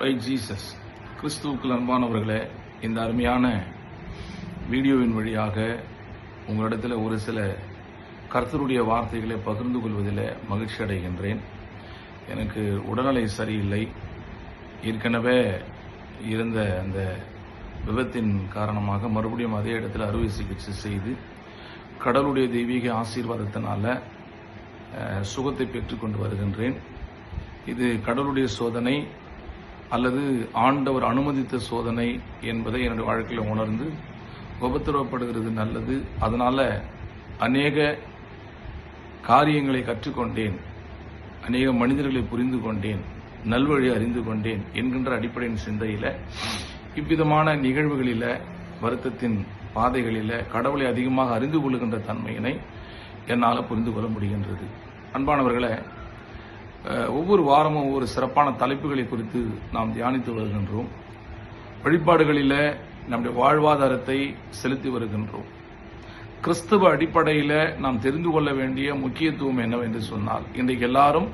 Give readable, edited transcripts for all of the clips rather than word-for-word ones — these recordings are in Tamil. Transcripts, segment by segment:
By Jesus. கிறிஸ்துவுக்குள் அன்பானவர்களே, இந்த அருமையான வீடியோவின் வழியாக உங்களிடத்தில் ஒரு சில கர்த்தருடைய வார்த்தைகளை பகிர்ந்து கொள்வதில் மகிழ்ச்சி அடைகின்றேன். எனக்கு உடல்நிலை சரியில்லை. ஏற்கனவே இருந்த அந்த விபத்தின் காரணமாக மறுபடியும் அதே இடத்துல அறுவை சிகிச்சை செய்து கடவுளுடைய தெய்வீக ஆசீர்வாதத்தினால சுகத்தை பெற்றுக்கொண்டு வருகின்றேன். இது கடவுளுடைய சோதனை அல்லது ஆண்டவர் அனுமதித்த சோதனை என்பதை என்னுடைய வாழ்க்கையில் உணர்ந்து உபத்திரவப்படுகிறது நல்லது. அதனால அநேக காரியங்களை கற்றுக்கொண்டேன், அநேக மனிதர்களை புரிந்து கொண்டேன், நல்வழி அறிந்து கொண்டேன் என்கின்ற அடிப்படையின் சிந்தையில இவ்விதமான நிகழ்வுகளில, வருத்தத்தின் பாதைகளில கடவுளை அதிகமாக அறிந்து கொள்ளுகின்ற தன்மையினை என்னால் புரிந்து கொள்ள முடிகின்றது. அன்பானவர்களே, ஒவ்வொரு வாரமும் ஒவ்வொரு சிறப்பான தலைப்புகளை குறித்து நாம் தியானித்து வருகின்றோம். வழிபாடுகளில் நம்முடைய வாழ்வாதாரத்தை செலுத்தி வருகின்றோம். கிறிஸ்தவ அடிப்படையில் நாம் தெரிந்து கொள்ள வேண்டிய முக்கியத்துவம் என்னவென்று சொன்னால், இன்றைக்கு எல்லாரும்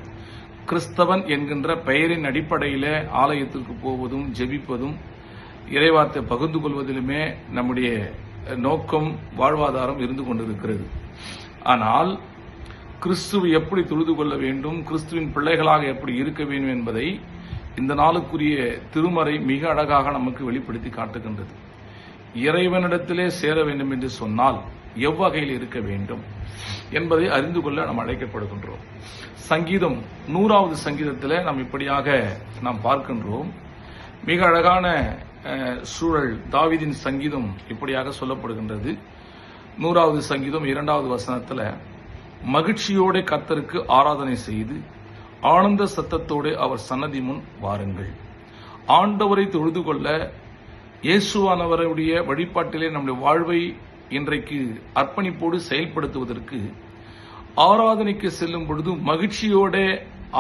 கிறிஸ்தவன் என்கின்ற பெயரின் அடிப்படையில் ஆலயத்திற்கு போவதும் ஜெபிப்பதும் இறைவார்த்தை பகிர்ந்து கொள்வதிலுமே நம்முடைய நோக்கம், வாழ்வாதாரம் இருந்து கொண்டிருக்கிறது. ஆனால் கிறிஸ்துவை எப்படி தொழுது கொள்ள வேண்டும், கிறிஸ்துவின் பிள்ளைகளாக எப்படி இருக்க வேண்டும் என்பதை இந்த நாளுக்குரிய திருமறை மிக அழகாக நமக்கு வெளிப்படுத்தி காட்டுகின்றது. இறைவனிடத்திலே சேர வேண்டும் என்று சொன்னால் எவ்வகையில் இருக்க வேண்டும் என்பதை அறிந்து கொள்ள நாம் அழைக்கப்படுகின்றோம். சங்கீதம் 100வது சங்கீதத்தில் நாம் இப்படியாக நாம் பார்க்கின்றோம். மிக அழகான சூழல். தாவீதின் சங்கீதம் இப்படியாக சொல்லப்படுகின்றது. 100வது சங்கீதம் 2வது வசனத்தில், மகிழ்ச்சியோட கர்த்தருக்கு ஆராதனை செய்து ஆனந்த சத்தத்தோடு அவர் சன்னதி முன் வாருங்கள். ஆண்டவரை தொழுது கொள்ள, இயேசுவானவருடைய வழிபாட்டிலே நம்முடைய வாழ்வை இன்றைக்கு அர்ப்பணிப்போடு செயல்படுத்துவதற்கு ஆராதனைக்கு செல்லும் பொழுது மகிழ்ச்சியோட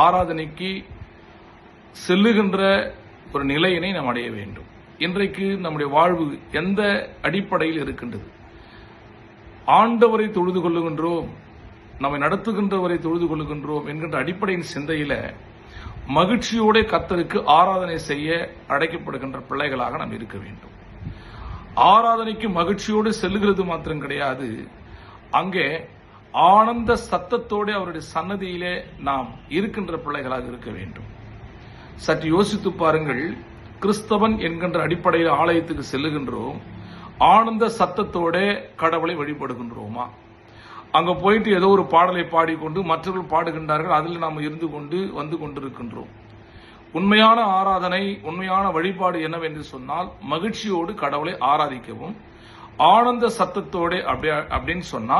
ஆராதனைக்கு செல்லுகின்ற ஒரு நிலையினை நாம் அடைய வேண்டும். இன்றைக்கு நம்முடைய வாழ்வு எந்த அடிப்படையில் இருக்கின்றது? ஆண்டவரை தொழுது கொள்ளுகின்றோம், நம்மை நடத்துகின்றவரை தொழுது கொள்ளுகின்றோம் என்கின்ற அடிப்படையின் சிந்தையில மகிழ்ச்சியோட கர்த்தருக்கு ஆராதனை செய்ய அழைக்கப்படுகின்ற பிள்ளைகளாக நாம் இருக்க வேண்டும். ஆராதனைக்கு மகிழ்ச்சியோடு செல்லுகிறது மாத்திரம் கிடையாது, அங்கே ஆனந்த சத்தத்தோடு அவருடைய சன்னதியிலே நாம் இருக்கின்ற பிள்ளைகளாக இருக்க வேண்டும். சற்று யோசித்து பாருங்கள். கிறிஸ்தவன் என்கின்ற அடிப்படையில் ஆலயத்துக்கு செல்லுகின்றோம், ஆனந்த சத்தத்தோட கடவுளை வழிபடுகின்றோமா? அங்க போயிட்டு ஏதோ ஒரு பாடலை பாடிக்கொண்டு மற்றவர்கள் பாடுகின்றார்கள், அதில் நாம் இருந்து கொண்டு வந்து கொண்டிருக்கின்றோம். உண்மையான ஆராதனை, உண்மையான வழிபாடு என்னவென்று சொன்னால், மகிழ்ச்சியோடு கடவுளை ஆராதிக்கவும், ஆனந்த சத்தத்தோட அப்படின்னு சொன்னா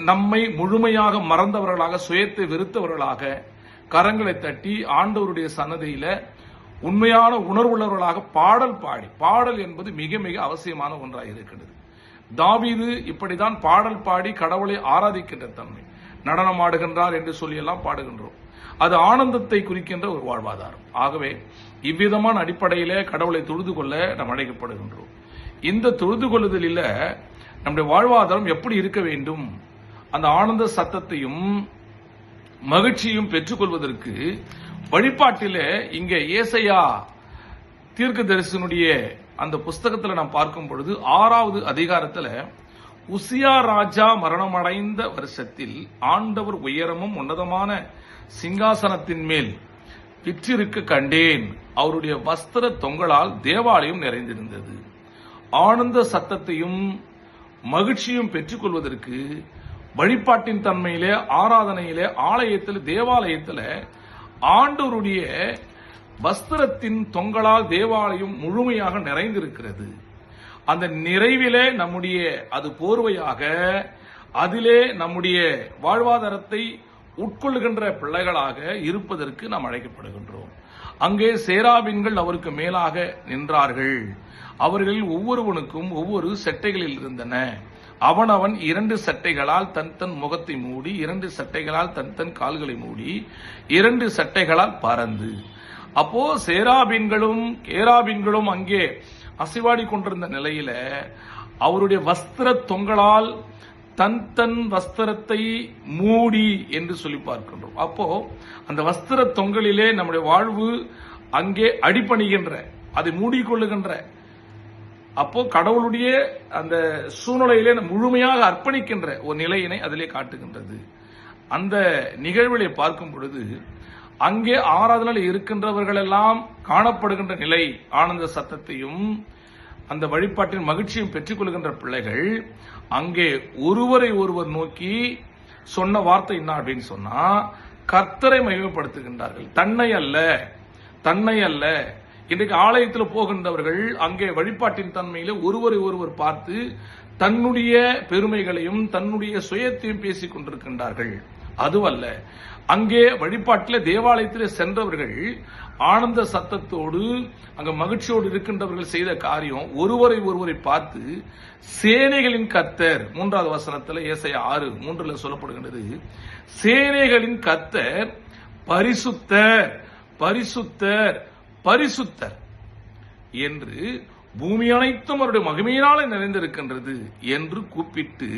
நம்மை முழுமையாக மறந்தவர்களாக, சுயத்தை வெறுத்தவர்களாக கரங்களை தட்டி ஆண்டவருடைய சன்னதியில உண்மையான உணர்வுள்ளவர்களாக பாடல் பாடி, பாடல் என்பது மிக மிக அவசியமான ஒன்றாக இருக்கிறது. தாவீது இப்படிதான் பாடல் பாடி கடவுளை ஆராதிக்கின்ற தன்மை. நடனம் ஆடுகின்றார் என்று சொல்லி எல்லாம் பாடுகின்றோம். அது ஆனந்தத்தை குறிக்கின்ற ஒரு வாழ்வாதாரம். ஆகவே இவ்விதமான அடிப்படையில கடவுளை தொழுது கொள்ள நாம் அழைக்கப்படுகின்றோம். இந்த தொழுது கொள்ளுதலில் நம்முடைய வாழ்வாதாரம் எப்படி இருக்க வேண்டும்? அந்த ஆனந்த சத்தத்தையும் மகிழ்ச்சியும் பெற்றுக்கொள்வதற்கு வழிபாட்டிலே இங்கே ஏசாயா தீர்க்கதரிசனுடைய அந்த புஸ்தகத்தில் நாம் பார்க்கும் பொழுது 6வது அதிகாரத்தில், உசியா ராஜா மரணமடைந்த வருஷத்தில் ஆண்டவர் உயரமும் உன்னதமான சிங்காசனத்தின் மேல் விற்றிருக்க கண்டேன். அவருடைய வஸ்திர தொங்கலால் தேவாலயம் நிறைந்திருந்தது. ஆனந்த சத்தத்தையும் மகிழ்ச்சியும் பெற்றுக்கொள்வதற்கு வழிபாட்டின் தன்மையிலே, ஆராதனையிலே, ஆலயத்தில், தேவாலயத்தில் ஆண்டவருடைய வஸ்திரத்தின் தொங்கலால் தேவாலயம் முழுமையாக நிறைந்திருக்கிறது. அந்த நிறைவிலே நம்முடைய அது போர்வையாக, அதிலே நம்முடைய வாழ்வாதாரத்தை உட்கொள்ளுகின்ற பிள்ளைகளாக இருப்பதற்கு நாம் அழைக்கப்படுகின்றோம். அங்கே சேராபீன்கள் அவருக்கு மேலாக நின்றார்கள். அவர்களில் ஒவ்வொருவனுக்கும் ஒவ்வொரு செட்டைகளில் இருந்தன. அவனவன் 2 சட்டைகளால் தன் தன் முகத்தை மூடி, 2 சட்டைகளால் தன் தன் கால்களை மூடி, 2 சட்டைகளால் பறந்து. அப்போ சேராபீன்களும் கேராபீன்களும் அங்கே அசைவாடி கொண்டிருந்த நிலையில அவருடைய வஸ்திர தொங்கலால் தன் தன் வஸ்திரத்தை மூடி என்று சொல்லி பார்க்கின்றோம். அப்போ அந்த வஸ்திர தொங்கலிலே நம்முடைய வாழ்வு அங்கே அடிபணிகின்ற, அதை மூடிக்கொள்ளுகின்ற, அப்போ கடவுளுடைய அந்த சூழ்நிலையிலே முழுமையாக அர்ப்பணிக்கின்ற ஒரு நிலையினை அதிலே காட்டுகின்றது. அந்த நிகழ்விலே பார்க்கும் பொழுது அங்கே ஆராதனையில் இருக்கின்றவர்கள் எல்லாம் காணப்படுகின்ற நிலை, ஆனந்த சத்தத்தையும் அந்த வழிபாட்டின் மகிழ்ச்சியும் பெற்றுக் கொள்கின்ற பிள்ளைகள் அங்கே ஒருவரை ஒருவர் நோக்கி சொன்ன வார்த்தை என்ன அப்படின்னு சொன்னா, கர்த்தரை மகிமைப்படுத்துகின்றார்கள், தன்னை அல்ல. இன்றைக்கு ஆலயத்தில் போகின்றவர்கள் அங்கே வழிபாட்டின் தன்மையில ஒருவரை ஒருவர் பார்த்து தன்னுடைய பெருமைகளையும் தன்னுடைய சுயத்தையும் பேசிக் கொண்டிருக்கின்றார்கள். அதுவல்ல, அங்கே வழிபாட்டில் தேவாலயத்தில் சென்றவர்கள் ஆனந்த சத்தத்தோடு அங்க மகிழ்ச்சியோடு இருக்கின்றவர்கள் செய்த காரியம் ஒருவரை பார்த்து சேனைகளின் கர்த்தர், 3வது வசனத்தில் ஏசாயா 6:3 சொல்லப்படுகின்றது, சேனைகளின் கர்த்தர் பரிசுத்தர் பரிசுத்தர் பரிசுத்தர் என்று பூமி அனைத்தும் அவருடைய மகிமையினாலே நிறைந்திருக்கின்றது என்று கூப்பிட்டு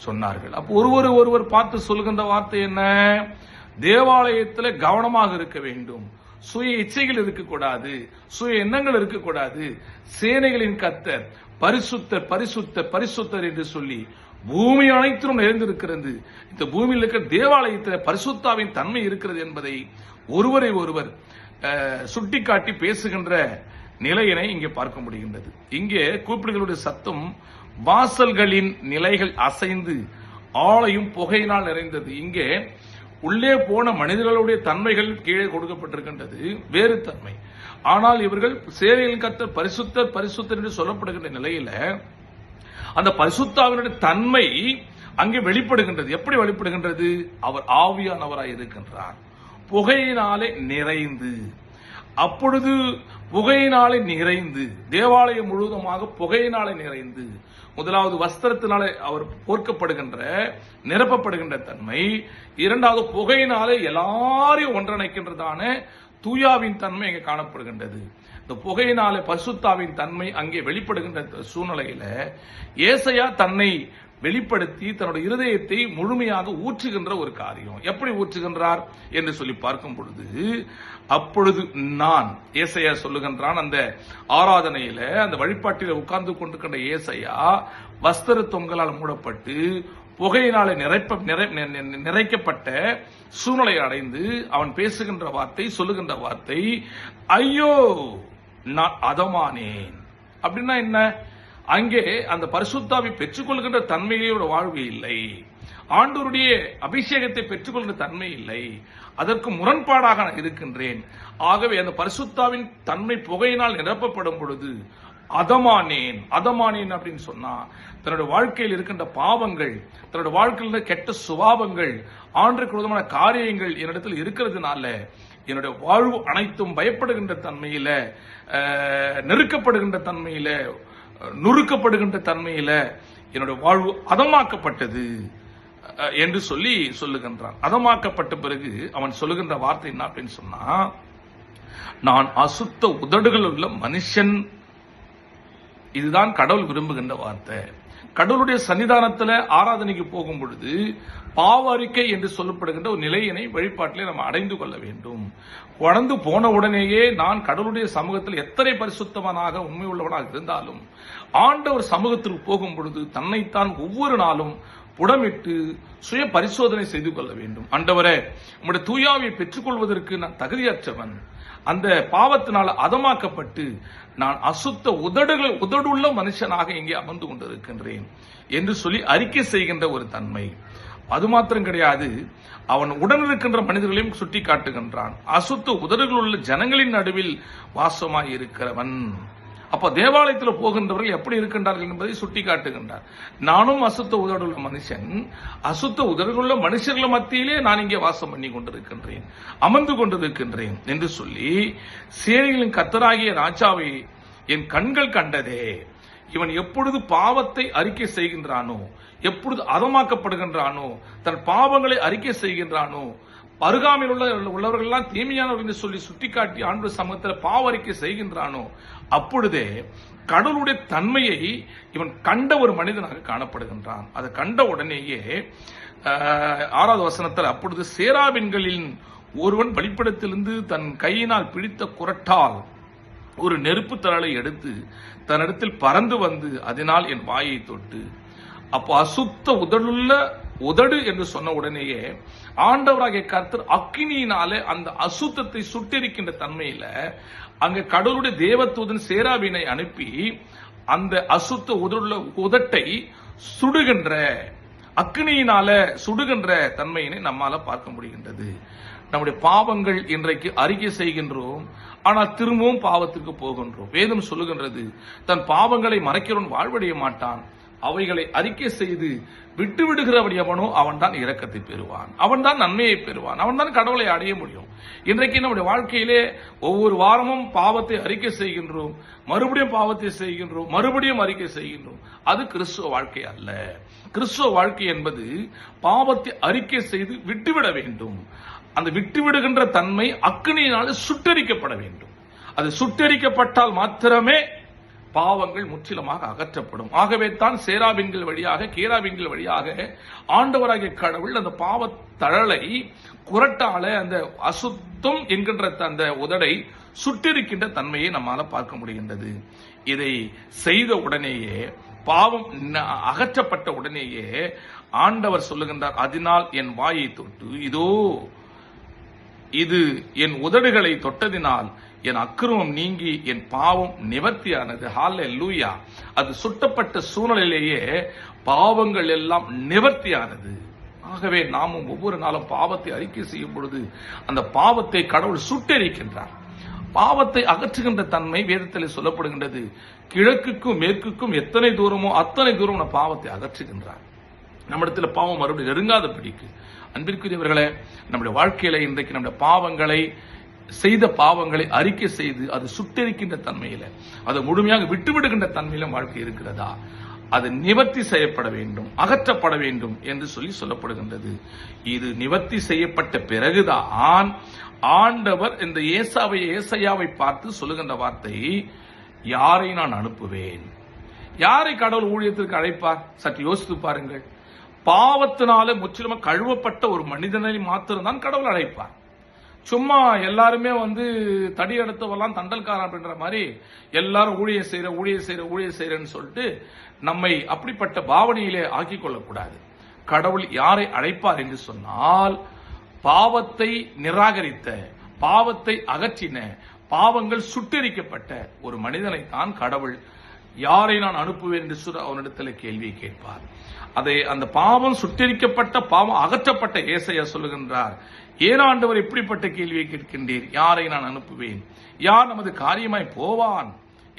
சொன்னார்கள். அப்போ ஒருவர் பார்த்து சொல்கின்ற வார்த்தை என்ன? தேவாலயத்தில் கவனமாக இருக்க வேண்டும், சுய இச்சைகள் இருக்கக்கூடாது, சுய எண்ணங்கள் இருக்கக்கூடாது. சேனைகளின் கர்த்தர் பரிசுத்தர் பரிசுத்தர் பரிசுத்தர் என்று சொல்லி பூமி அனைத்திலும் நிறைந்திருக்கிறது. இந்த பூமியில் இருக்கிற தேவாலயத்தில் பரிசுத்தாவின் தன்மை இருக்கிறது என்பதை ஒருவரை ஒருவர் சுட்டிக்காட்டி பேசுகின்ற நிலையினை இங்கே பார்க்க முடிகின்றது. இங்கே கூப்பிடுகளுடைய சத்தம் வாசல்களின் நிலைகள் அசைந்து ஆலையும் புகையினால் நிறைந்தது. இங்கே உள்ளே போன மனிதர்களுடைய தன்மைகள் கீழே கொடுக்கப்பட்டிருக்கின்றது, வேறு தன்மை. ஆனால் இவர்கள் சேனைகளின் கர்த்தர் பரிசுத்தர் பரிசுத்தர் என்று சொல்லப்படுகின்ற நிலையில அந்த பரிசுத்தாவினுடைய தன்மை அங்கே வெளிப்படுகின்றது. எப்படி வெளிப்படுகின்றது? அவர் ஆவியானவராய் இருக்கின்றார், புகையினாலே நிறைந்து. அப்பொழுது புகையினாலே நிறைந்து, தேவாலயம் முழுவதுமாக புகையினாலே நிறைந்து, முதலாவது வஸ்திரத்தினாலே அவர் போர்க்கப்படுகின்ற நிரப்பப்படுகின்ற தன்மை, இரண்டாவது புகையினாலே எல்லாரையும் ஒன்றிணைக்கின்றதான தூயாவின் தன்மை அங்கே காணப்படுகின்றது. இந்த புகையினாலே பரிசுத்தாவின் தன்மை அங்கே வெளிப்படுகின்ற சூழ்நிலையில ஏசாயா தன்னை வெளிப்படுத்தி தன்னுடைய இருதயத்தை முழுமையாக ஊற்றுகின்ற ஒரு காரியம். எப்படி ஊற்றுகின்றார் என்று சொல்லி பார்க்கும் பொழுது, அப்பொழுது நான், ஏசாயா சொல்லுகின்றான், அந்த ஆராதனையில அந்த வழிபாட்டில உட்கார்ந்து கொண்டிருக்கின்ற ஏசாயா வஸ்திர தொங்கலால் மூடப்பட்டு புகையினாலே நிறைக்கப்பட்ட சூழ்நிலை அடைந்து அவன் பேசுகின்ற வார்த்தை, சொல்லுகின்ற வார்த்தை, ஐயோ நான் அதமானேன். அப்படின்னா என்ன? அங்கே அந்த பரிசுத்தாவை பெற்றுக்கொள்கின்ற தன்மையோட வாழ்வு இல்லை, ஆண்டவருடைய அபிஷேகத்தை பெற்றுக்கொள்கின்ற தன்மை இல்லை, அதற்கு முரண்பாடாக நான் இருக்கின்றேன். ஆகவே அந்த பரிசுத்தாவின் தன்மை புகையினால் நிரப்பப்படும் பொழுது அதமானேன் அப்படின்னு சொன்னா, தன்னுடைய வாழ்க்கையில் இருக்கின்ற பாவங்கள், தன்னுடைய வாழ்க்கையில் கெட்ட சுபாவங்கள், ஆண்டுக்கு விதமான காரியங்கள் என்னிடத்தில் இருக்கிறதுனால என்னுடைய வாழ்வு அனைத்தும் பயப்படுகின்ற தன்மையில, நெருக்கப்படுகின்ற தன்மையில, நுறுக்கப்படுகின்ற தன்மையில என்னுடைய வாழ்வு அதமாக்கப்பட்டது என்று சொல்லி சொல்லுகின்றான். அதமாக்கப்பட்ட பிறகு அவன் சொல்லுகின்ற வார்த்தை என்ன அப்படின்னு சொன்னா, நான் அசுத்த உதடுகள் உள்ள மனுஷன். இதுதான் கடவுள் விரும்புகின்ற வார்த்தை. கடவுளுடைய சன்னிதானத்தில் ஆராதனைக்கு போகும் பொழுது பாவ அறிக்கை என்று சொல்லப்படுகின்ற ஒரு நிலையினை வழிபாட்டிலே நம்ம அடைந்து கொள்ள வேண்டும். கடந்து போன உடனேயே நான் கடவுளுடைய சமூகத்தில் எத்தனை பரிசுத்தவனாக உண்மை உள்ளவனாக இருந்தாலும் ஆண்டவர் சமூகத்திற்கு போகும் பொழுது தன்னைத்தான் ஒவ்வொரு நாளும் புடமிட்டு சுய பரிசோதனை செய்து கொள்ள வேண்டும். ஆண்டவரே, உம்முடைய தூயாவை பெற்றுக்கொள்வதற்கு நான் தகுதியற்றவன், அந்த பாவத்தினால் அதமாக்கப்பட்டு நான் அசுத்த உதடுள்ள மனுஷனாக இங்கே அமர்ந்து கொண்டிருக்கின்றேன் என்று சொல்லி அறிக்கை செய்கின்ற ஒரு தன்மை. அது மாத்திரம் கிடையாது, அவன் உடன் இருக்கின்ற மனிதர்களையும் சுட்டி காட்டுகின்றான். அசுத்த உதடுகள் உள்ள ஜனங்களின் நடுவில் வாசமாய் இருக்கிறவன். அப்ப தேவாலயத்தில் போகின்றவர்கள் எப்படி இருக்கின்றார்கள் என்பதை சுட்டி காட்டுகின்றார். நானும் அசுத்த உதடுள்ள மனுஷன், அசுத்த உதடுள்ள மனுஷர்கள் மத்தியிலே நான் இங்கே வாசம் பண்ணி கொண்டிருக்கின்றேன், அமர்ந்து கொண்டிருக்கின்றேன் என்று சொல்லி, சேனைகளின் கர்த்தராகிய ராஜாவை என் கண்கள் கண்டதே. இவன் எப்பொழுது பாவத்தை அறிக்கை செய்கின்றானோ, எப்பொழுது அதமாக்கப்படுகின்றானோ, தன் பாவங்களை அறிக்கை செய்கின்றானோ, அருகாமையில் உள்ளவர்கள் எல்லாம் தீமையானவர்கள் என்று சொல்லி சுட்டிக்காட்டி ஆண்டவர் சமூகத்தில் பாவ அறிக்கை செய்கின்றானோ, அப்பொழுதே கடவுளுடைய தன்மையை இவன் கண்ட ஒரு மனிதனாக காணப்படுகின்றான். அதை கண்ட உடனேயே 6வது வசனத்தில், அப்பொழுது சேராபின்களின் ஒருவன் பலிபீடத்திலிருந்து தன் கையினால் பிடித்த குறட்டால் ஒரு நெருப்பு தழலை எடுத்து தன்னிடத்தில் பறந்து வந்து அதனால் என் வாயை தொட்டு. அப்போ அசுத்த உதடு என்று சொன்ன உடனேயே ஆண்டவராகிய கர்த்தர் அக்கினியினாலே அந்த அசுத்தத்தை சுட்டெரிக்கின்ற தன்மையில அங்க கடவுளுடைய தேவதூதன் சேராபீனை அனுப்பி அந்த அசுத்த உதட்டை சுடுகின்ற, அக்கினியினால சுடுகின்ற தன்மையினை நம்மால பார்க்க முடிகின்றது. நம்முடைய பாவங்கள் இன்றைக்கு அறிக்கை செய்கின்றோம், ஆனால் திரும்பவும் பாவத்திற்கு போகின்றோம். வேதம் சொல்லுகின்றது, தன் பாவங்களை மறைக்கிறவன் வாழ்வடைய மாட்டான், அவைகளை அறிக்கை செய்து விட்டு விடுகிறவன் எவனோ அவன் தான் இரக்கத்தை பெறுவான், அவன் தான் நன்மையை பெறுவான், அவன் தான் கடவுளை அடைய முடியும். இன்றைக்கு நம்முடைய வாழ்க்கையிலே ஒவ்வொரு வாரமும் பாவத்தை அறிக்கை செய்கின்றோம், மறுபடியும் பாவத்தை செய்கின்றோம், மறுபடியும் அறிக்கை செய்கின்றோம். அது கிறிஸ்துவ வாழ்க்கை அல்ல. கிறிஸ்துவ வாழ்க்கை என்பது பாவத்தை அறிக்கை செய்து விட்டுவிட வேண்டும். அந்த விட்டுவிடுகின்ற தன்மை அக்கினியினால் சுட்டரிக்கப்பட வேண்டும். அது சுட்டரிக்கப்பட்டால் மாத்திரமே பாவங்கள் முற்றிலுமாக அகற்றப்படும். ஆகவே தான் சேராபீன்கள் வழியாக, கேராபீன்கள் வழியாக ஆண்டவராகிய கடவுள் அந்த பாவ தழலை குறட்டால அந்த அசுத்தம் என்கின்ற அந்த உதடை சுட்டிருக்கின்ற தன்மையை நம்மால பார்க்க முடிகின்றது. இதை செய்த உடனேயே, பாவம் அகற்றப்பட்ட உடனேயே ஆண்டவர் சொல்லுகின்றார், அதனால் என் வாயை தொட்டு, இதோ இது என் உதடுகளை தொட்டதினால் என் அக்கிரமம் நீங்கி என் பாவம் நிவர்த்தியானது. ஹல்லேலூயா. அது சுட்டப்பட்ட சூழ்நிலையிலேயே பாவங்கள் எல்லாம் நிவர்த்தியானது. ஆகவே நாமும் ஒவ்வொரு நாளும் பாவத்தை அறிக்கை செய்யும் பொழுது அந்த பாவத்தை கடவுள் சுட்டெரிக்கின்றார். பாவத்தை அகற்றுகின்ற தன்மை வேதத்தில் சொல்லப்படுகின்றது. கிழக்குக்கும் மேற்குக்கும் எத்தனை தூரமோ அத்தனை தூரம் பாவத்தை அகற்றுகின்றார். நம்மிடத்துல பாவம் மறுபடியும் நெருங்காதபடிக்கு. அன்பிற்குரியவர்களே, நம்முடைய வாழ்க்கையில இன்றைக்கு நம்முடைய பாவங்களை, செய்த பாவங்களை அறிக்கை செய்து அது சுட்டெரிக்கின்ற தன்மையில, அது முழுமையாக விட்டுவிடுகின்ற தன்மையில வாழ்க்கை இருக்கிறதா? அது நிவர்த்தி செய்யப்பட வேண்டும், அகற்றப்பட வேண்டும் என்று சொல்லப்படுகின்றது. இது நிவர்த்தி செய்யப்பட்ட பிறகுதான் ஆண்டவர் இந்த ஏசாயாவை பார்த்து சொல்லுகின்ற வார்த்தை, யாரை நான் அனுப்புவேன்? யாரை கடவுள் ஊழியத்திற்கு அழைப்பார்? சற்று யோசித்து பாருங்கள். பாவத்தினால முற்றிலுமாக கழுவப்பட்ட ஒரு மனிதனை மாத்திரம்தான் கடவுள் அழைப்பார். சும்மா எல்லாருமே தடி எடுத்தவெல்லாம் தண்டல்காரன் அப்படின்ற மாதிரி எல்லாரும் ஊழிய செய்யறேன்னு சொல்லிட்டு நம்மை அப்படிப்பட்ட பாவனையிலே ஆக்கிக் கொள்ளக்கூடாது. கடவுள் யாரை அழைப்பார் என்று சொன்னால், பாவத்தை நிராகரித்த, பாவத்தை அகற்றின, பாவங்கள் சுட்டெரிக்கப்பட்ட ஒரு மனிதனை தான் கடவுள் யாரை நான் அனுப்புவேன் என்று சொல்லி அவனிடத்தில் கேள்வியை கேட்பார். அந்த பாவம் சுட்டெரிக்கப்பட்ட, பாவம் அகற்றப்பட்ட ஏசாயா சொல்லுகின்றார், ஏன் ஆண்டவர் இப்படிப்பட்ட கேள்வியை கேட்கின்றீர்? யாரை நான் அனுப்புவேன்? யார் நமது காரியமாய் போவான்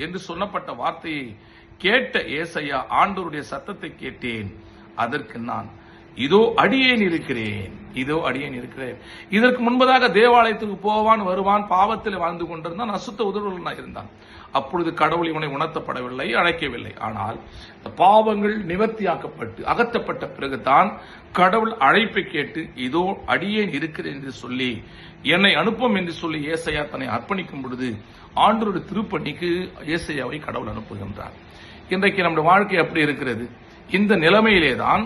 என்று சொல்லப்பட்ட வார்த்தையை கேட்ட ஏசாயா ஆண்டவருடைய சத்தத்தை கேட்டேன், அதற்கு நான் இதோ அடியேன் இருக்கிறேன், இதோ அடியேன் இருக்கிறேன். இதற்கு முன்பதாக தேவாலயத்துக்கு போவான் வருவான், பாவத்தில் வாழ்ந்து கொண்டிருந்தான், அசுத்த உதடுகளுடன் இருந்தான். அப்பொழுது கடவுள் இவனை உணர்த்தப்படவில்லை, அழைக்கவில்லை. ஆனால் பாவங்கள் நிவர்த்தியாக்கப்பட்டு அகற்றப்பட்ட பிறகுதான் கடவுள் அழைப்பை கேட்டு இதோ அடியேன் இருக்கிறேன் என்று சொல்லி என்னை அனுப்பும் என்று சொல்லி ஏசாயா தன்னை அர்ப்பணிக்கும் பொழுது ஆண்டவருடைய திருப்பணிக்கு ஏசாயாவை கடவுள் அனுப்புகின்றார். இன்றைக்கு நம்முடைய வாழ்க்கை அப்படி இருக்கிறது. இந்த நிலைமையிலேதான்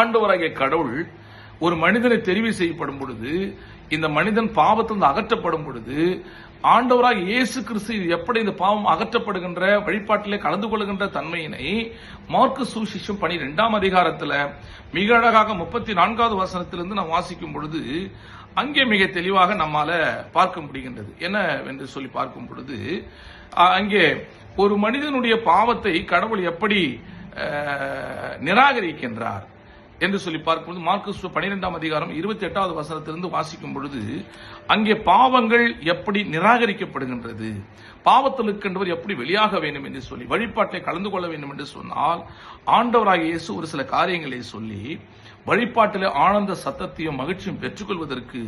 ஆண்டவராகிய கடவுள் ஒரு மனிதனை தெரிவு செய்யப்படும் பொழுது, இந்த மனிதன் பாவத்திலிருந்து அகற்றப்படும் பொழுது, ஆண்டவராக இயேசு கிறிஸ்து எப்படி இந்த பாவம் அகற்றப்படுகின்ற வழிபாட்டிலே கலந்து கொள்கின்ற தன்மையினை மார்க்கு சுவிசேஷம் 12ஆம் அதிகாரத்தில் மிக அழகாக 34வது வசனத்திலிருந்து நாம் வாசிக்கும் பொழுது அங்கே மிக தெளிவாக நம்மால பார்க்க முடிகின்றது. என்ன என்று சொல்லி பார்க்கும் பொழுது, அங்கே ஒரு மனிதனுடைய பாவத்தை கடவுள் எப்படி நிராகரிக்கின்றார் என்று சொல்லி பார்க்கும்போது மார்க்கு 12ஆம் அதிகாரம் 28வது வசனத்திலிருந்து வாசிக்கும் பொழுது அங்கே பாவங்கள் எப்படி நிராகரிக்கப்படுகின்றது, பாவத்தில் இருக்கின்றவர் எப்படி வெளியாக வேண்டும் என்று சொல்லி வழிபாட்டை கலந்து கொள்ள வேண்டும் என்று சொன்னால், ஆண்டவராகிய இயேசு ஒரு சில காரியங்களை சொல்லி வழிபாட்டில் ஆனந்த சத்தத்தையும் மகிழ்ச்சியும் பெற்றுக்கொள்வதற்கு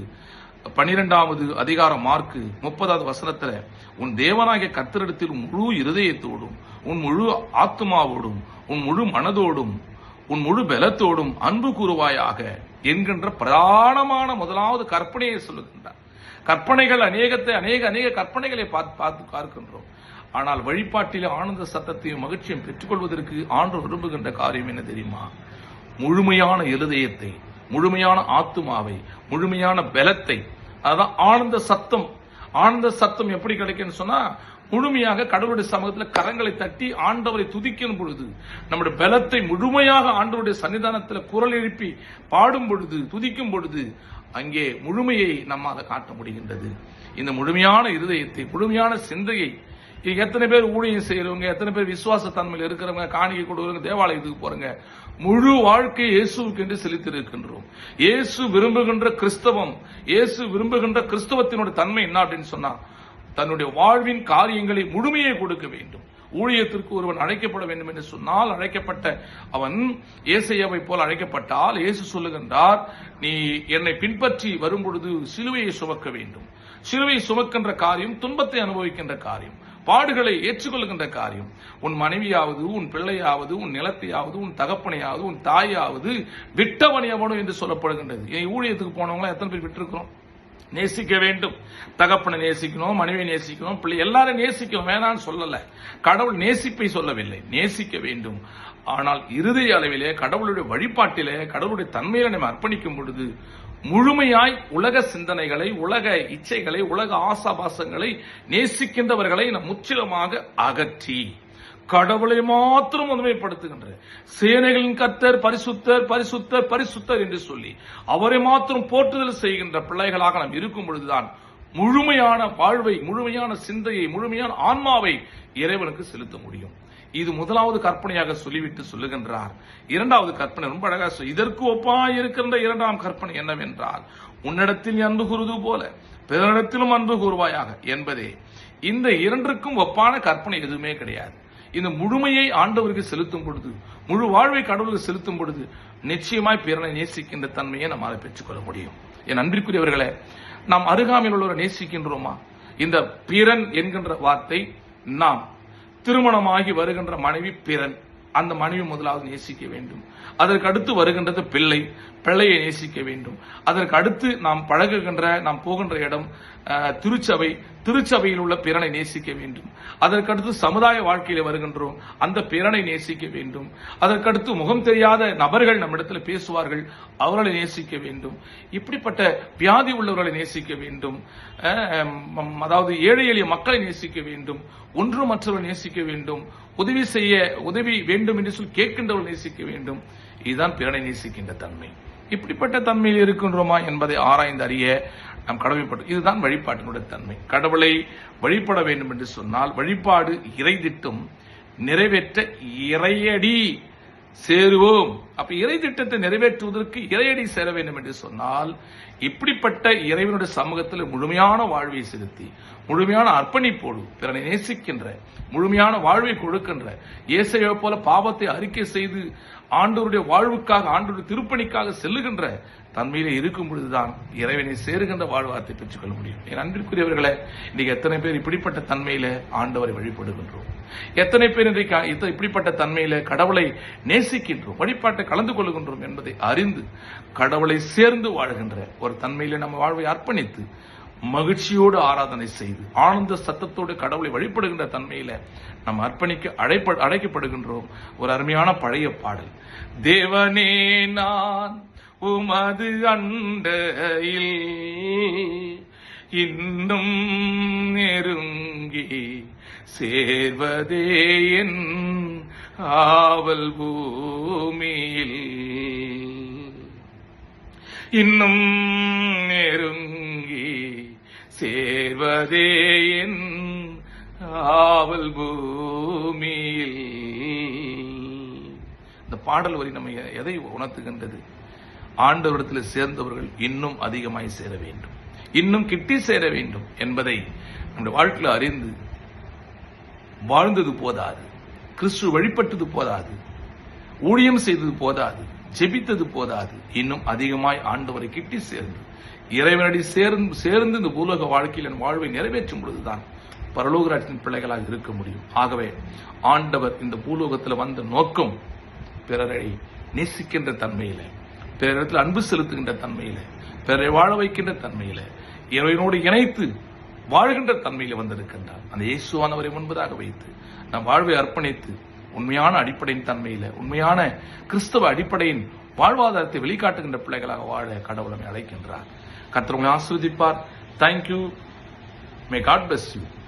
12வது அதிகாரம் மார்க்கு 30வது வசனத்தில், உன் தேவனாகிய கர்த்தரிடத்தில் முழு இருதயத்தோடும், உன் முழு ஆத்மாவோடும், உன் முழு மனதோடும், உன் முழு பலத்தோடும் அன்பு கூறுவாயாக என்கின்ற பிரதானமான முதலாவது கற்பனையை சொல்லுகின்றார். கற்பனைகள் அநேக கற்பனைகளை பார்த்து பார்க்கின்றோம். ஆனால் வழிபாட்டிலே ஆனந்த சத்தத்தையும் மகிழ்ச்சியும் பெற்றுக்கொள்வதற்கு ஆண்டவர் விரும்புகின்ற காரியம் என்ன தெரியுமா? முழுமையான இருதயத்தை, முழுமையான ஆத்துமாவை, முழுமையான பலத்தை, அதான் ஆனந்த சத்தம். ஆனந்த சத்தம் எப்படி கிடைக்குன்னு சொன்னா, முழுமையாக கடவுளுடைய சமூகத்தில் கரங்களை தட்டி ஆண்டவரை துதிக்கும் பொழுது, நம்முடைய பலத்தை முழுமையாக ஆண்டவருடைய சன்னிதானத்தில் குரல் எழுப்பி பாடும் பொழுது, துதிக்கும் பொழுது, அங்கே முழுமையை நம்மால் காட்ட முடிகின்றது. இந்த முழுமையான இருதயத்தை, முழுமையான சிந்தையை, எத்தனை பேர் ஊழியம் செய்யறவங்க, எத்தனை பேர் விசுவாச தன்மையில் இருக்கிறவங்க, காணிக்கை கொடுக்கிறவங்க, தேவாலயத்துக்கு போறங்க, முழு வாழ்க்கை இயேசுவுக்கு என்று செலுத்தியிருக்கின்றோம். இயேசு விரும்புகின்ற கிறிஸ்தவம், இயேசு விரும்புகின்ற கிறிஸ்தவத்தினுடைய தன்மை என்ன அப்படின்னு சொன்னா, தன்னுடைய வாழ்வின் காரியங்களை முழுமையை கொடுக்க வேண்டும். ஊழியத்திற்கு ஒருவன் அழைக்கப்பட வேண்டும் என்று சொன்னால், அழைக்கப்பட்ட அவன் ஏசையாவை போல அழைக்கப்பட்டால், இயேசு சொல்லுகின்றார், நீ என்னை பின்பற்றி வரும் பொழுது சிலுவையை சுமக்க வேண்டும். சிலுவை சுமக்கின்ற காரியம் துன்பத்தை அனுபவிக்கின்ற காரியம், பாடுகளை ஏற்றுக்கொள்கின்ற காரியம். உன் மனைவியாவது, உன் பிள்ளையாவது, உன் நிலத்தையாவது, உன் தகப்பனையாவது, உன் தாயாவது விட்டவனையவனும் என்று சொல்லப்படுகின்றது. ஊழியத்துக்கு போனவங்க எத்தனை பேர் விட்டிருக்கிறோம்? நேசிக்க வேண்டும். தகப்பனை நேசிக்கணும், மனைவியை நேசிக்கணும், பிள்ளை எல்லாரும் நேசிக்கணும், வேணான்னு சொல்லல. கடவுள் நேசிப்பை சொல்லவில்லை, நேசிக்க வேண்டும். ஆனால் இருதய அளவிலே கடவுளுடைய வழிபாட்டிலே கடவுளுடைய தன்மையில நம்ம அர்ப்பணிக்கும் பொழுது முழுமையாய் உலக சிந்தனைகளை, உலக இச்சைகளை, உலக ஆசாபாசங்களை நேசிக்கின்றவர்களை நம் முற்றிலுமாக அகற்றி கடவுளை மாத்திரம் முதன்மைப்படுத்துகின்ற சேனைகளின் கர்த்தர் பரிசுத்தர் பரிசுத்தர் பரிசுத்தர் என்று சொல்லி அவரை மாத்திரம் போற்றுதல் செய்கின்ற பிள்ளைகளாக நாம் இருக்கும் பொழுதுதான் முழுமையான வாழ்வை, முழுமையான சிந்தையை, முழுமையான ஆன்மாவை இறைவனுக்கு செலுத்த முடியும். இது முதலாவது கற்பனையாக சொல்லிவிட்டு சொல்லுகின்றார். இரண்டாவது கற்பனை ரொம்ப அழகா இதற்கு ஒப்பாய் இருக்கின்ற இரண்டாம் கற்பனை என்னவென்றால், உன்னிடத்தில் அன்பு கூறுவது போல பிறரிடத்திலும் அன்பு கூறுவாயாக என்பதே. இந்த இரண்டிற்கும் ஒப்பான கற்பனை எதுவுமே கிடையாது. இந்த முழுமையை ஆண்டவருக்கு செலுத்தும் பொழுது, முழு வாழ்வை கடவுளுக்கு செலுத்தும் பொழுது நிச்சயமாய் பிறனை நேசிக்கின்ற தன்மையை நம்மால் பெற்றுக்கொள்ள முடியும். என் அன்பிற்குரியவர்களே, நாம் அருகாமையில் உள்ளவரை நேசிக்கின்றோமா? இந்த பிறன் என்கின்ற வார்த்தை, நாம் திருமணமாகி வருகின்ற மனைவி பிறன், அந்த மனைவி முதலாவது நேசிக்க வேண்டும். அதற்கு அடுத்து வருகின்றது பிள்ளை, பிள்ளையை நேசிக்க வேண்டும். அதற்கு அடுத்து நாம் பழகுகின்ற, நாம் போகின்ற இடம் திருச்சபை, திருச்சபையில் உள்ள பிறனை நேசிக்க வேண்டும். அதற்கடுத்து சமுதாய வாழ்க்கையில வருகின்றோம், அந்த பிறனை நேசிக்க வேண்டும். அதற்கடுத்து முகம் தெரியாத நபர்கள் நம்மிடத்தில் பேசுவார்கள், அவர்களை நேசிக்க வேண்டும். இப்படிப்பட்ட வியாதி உள்ளவர்களை நேசிக்க வேண்டும். அதாவது ஏழை எளிய மக்களை நேசிக்க வேண்டும். ஒன்று மற்றவர்கள் நேசிக்க வேண்டும். உதவி வேண்டும் என்று சொல்லி கேட்கின்றவர்கள் நேசிக்க வேண்டும். இதுதான் பிறனை நேசிக்கின்ற தன்மை. இப்படிப்பட்ட தன்மையில் இருக்கின்றோமா என்பதை ஆராய்ந்து அறிய நாம் கடமைப்பட்டு, இதுதான் வழிபாட்டினுடைய தன்மை. கடவுளை வழிபட வேண்டும் என்று சொன்னால் வழிபாடு இறைதிட்டம் நிறைவேற்ற இறையடி சேருவோம். அப்ப இறை திட்டத்தை நிறைவேற்றுவதற்கு இறையடி சேர வேண்டும் என்று சொன்னால், இப்படிப்பட்ட இறைவனுடைய சமூகத்தில் முழுமையான வாழ்வை செலுத்தி, முழுமையான அர்ப்பணிப்போடு பிறனை நேசிக்கின்ற, முழுமையான வாழ்வை கொடுக்கின்ற, இயேசுவை போல பாவத்தை அறிக்கை செய்து ஆண்டவருடைய வாழ்வுக்காக, ஆண்டவருடைய திருப்பணிக்காக செல்லுகின்ற தன்மையிலே இருக்கும் பொழுதுதான் இறைவனை சேருகின்ற வாழ்வாத்தை பெற்றுக்கொள்ள முடியும். என் அன்பிற்குரியவர்களே, இன்னைக்கு எத்தனை பேர் இப்படிப்பட்ட தன்மையில ஆண்டவரை வழிபடுகின்றோம்? எத்தனை பேர் இன்றைக்கு இப்படிப்பட்ட தன்மையில கடவுளை நேசிக்கின்றோம், வழிபாட்டை கலந்து கொள்கின்றோம் என்பதை அறிந்து கடவுளை சேர்ந்து வாழ்கின்ற ஒரு தன்மையில நம்ம வாழ்வை அர்ப்பணித்து மகிழ்ச்சியோடு ஆராதனை செய்து ஆனந்த சத்தத்தோடு கடவுளை வழிபடுகின்ற தன்மையில நாம் அர்ப்பணிக்க அழைக்கப்படுகின்றோம். ஒரு அருமையான பழைய பாடல், தேவனே நான் உமது அண்டையில் இன்னும் நெருங்கி சேர்வதே என் ஆவல் பூமியில், இன்னும் நெருங்கி சேர்வதே என் ஆவல் பூமியில். இந்த பாடல் வரி நம்ம எதை உணர்த்துகின்றது? ஆண்டவரிடத்தில் சேர்ந்தவர்கள் இன்னும் அதிகமாய் சேர வேண்டும், இன்னும் கிட்டி சேர வேண்டும் என்பதை நம்முடைய வாழ்க்கையில் அறிந்து வாழ்ந்தது போதாது, கிறிஸ்து வழிபட்டது போதாது, ஊழியம் செய்தது போதாது, ஜெபித்தது போதாது, இன்னும் அதிகமாய் ஆண்டவரை கிட்டி சேர்ந்து இறைவனடி சேர்ந்து இந்த பூலோக வாழ்க்கையில் என் வாழ்வை நிறைவேற்றும் பொழுதுதான் பரலோகராட்சியின் பிள்ளைகளாக இருக்க முடியும். ஆகவே ஆண்டவர் இந்த பூலோகத்தில் வந்த நோக்கம் பிறரை நேசிக்கின்ற தன்மையில, பிறரிடத்தில் அன்பு செலுத்துகின்ற தன்மையில, பிறரை வாழ வைக்கின்ற தன்மையில, இறைவனோடு இணைத்து வாழ்கின்ற தன்மையில வந்திருக்கின்றார். அந்த இயேசுவானவரை முன்பதாக வைத்து நம் வாழ்வை அர்ப்பணித்து உண்மையான அடிப்படையின் தன்மையில, உண்மையான கிறிஸ்தவ அடிப்படையின் வாழ்வாதாரத்தை வெளிக்காட்டுகின்ற பிள்ளைகளாக வாழ கடவுளை அழைக்கின்றார். கர்த்தர் உங்களை ஆசீர்வதிப்பார். Thank you. May God bless you.